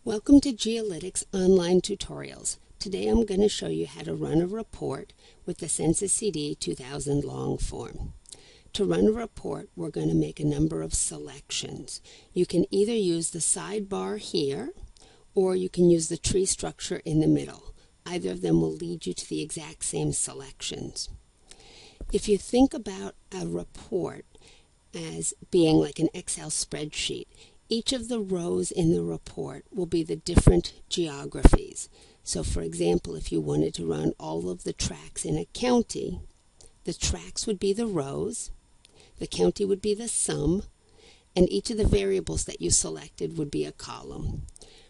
Welcome to GeoLytics online tutorials. Today I'm going to show you how to run a report with the Census CD 2000 long form. To run a report, we're going to make a number of selections. You can either use the sidebar here, or you can use the tree structure in the middle. Either of them will lead you to the exact same selections. If you think about a report as being like an Excel spreadsheet, each of the rows in the report will be the different geographies. So for example, if you wanted to run all of the tracts in a county, the tracts would be the rows, the county would be the sum, and each of the variables that you selected would be a column.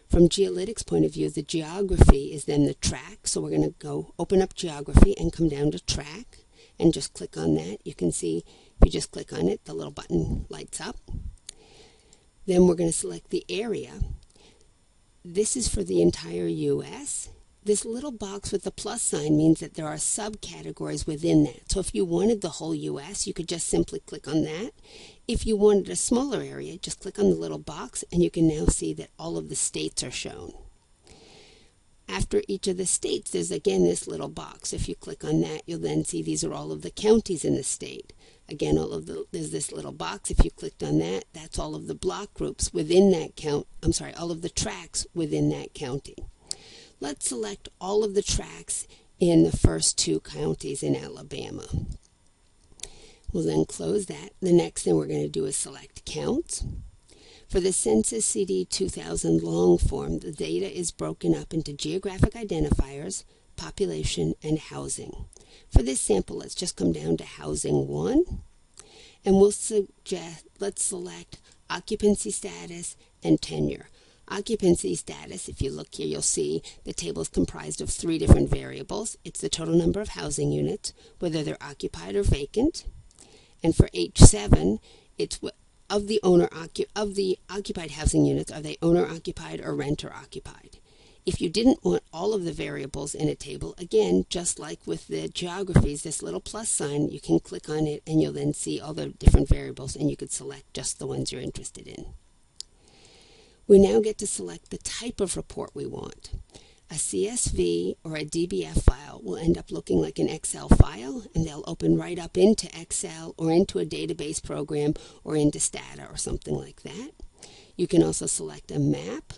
From GeoLytics' point of view, the geography is then the track. So we're going to go open up geography and come down to track and just click on that. You can see if you just click on it, the little button lights up. Then we're going to select the area. This is for the entire U.S. This little box with the plus sign means that there are subcategories within that. So if you wanted the whole U.S., you could just simply click on that. If you wanted a smaller area, just click on the little box and you can now see that all of the states are shown. After each of the states, there's again this little box. If you click on that, you'll then see these are all of the counties in the state. Again, there's this little box. If you clicked on that, that's all of the block groups within that all of the tracts within that county. Let's select all of the tracts in the first two counties in Alabama. We'll then close that. The next thing we're going to do is select counts. For the Census CD 2000 long form, the data is broken up into geographic identifiers, population, and housing. For this sample, let's just come down to housing 1, and let's select occupancy status and tenure. Occupancy status, if you look here, you'll see the table is comprised of 3 different variables. It's the total number of housing units, whether they're occupied or vacant. And for H7, it's of the occupied housing units, are they owner-occupied or renter-occupied? If you didn't want all of the variables in a table, again, just like with the geographies, this little plus sign, you can click on it and you'll then see all the different variables and you could select just the ones you're interested in. We now get to select the type of report we want. A CSV or a DBF file will end up looking like an Excel file, and they'll open right up into Excel or into a database program or into Stata or something like that. You can also select a map,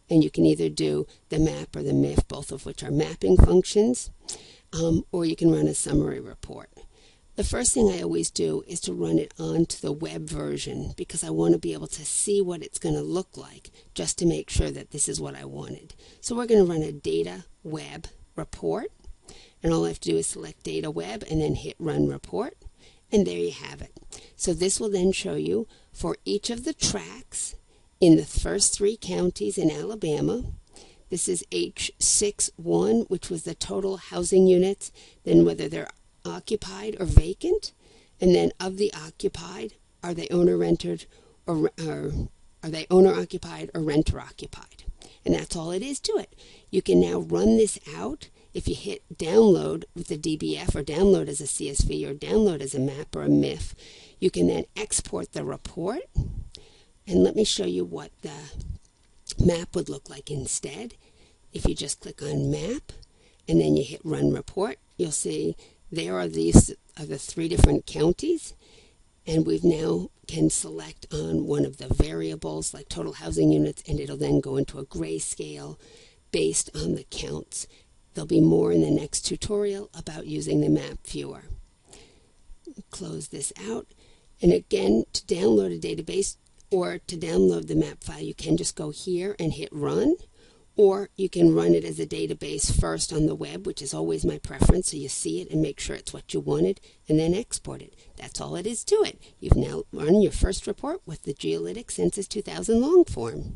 and you can either do the map or the MIF, both of which are mapping functions, or you can run a summary report. The first thing I always do is to run it onto the web version because I want to be able to see what it's going to look like just to make sure that this is what I wanted. So we're going to run a data web report, and all I have to do is select data web and then hit run report, and there you have it. So this will then show you for each of the tracts in the first 3 counties in Alabama. This is H61, which was the total housing units, then whether they're occupied or vacant, and then of the occupied, are they owner-rented or are they owner-occupied or renter-occupied? And that's all it is to it. You can now run this out. If you hit download with the DBF or download as a CSV or download as a map or a MIF, you can then export the report. And let me show you what the map would look like instead. If you just click on map and then you hit run report, you'll see there are the 3 different counties, and we've now can select on one of the variables like total housing units, and it'll then go into a grayscale based on the counts. There'll be more in the next tutorial about using the map viewer. Close this out, and again, to download a database or to download the map file, you can just go here and hit run. Or you can run it as a database first on the web, which is always my preference, so you see it and make sure it's what you wanted, and then export it. That's all it is to it. You've now run your first report with the GeoLytics Census 2000 long form.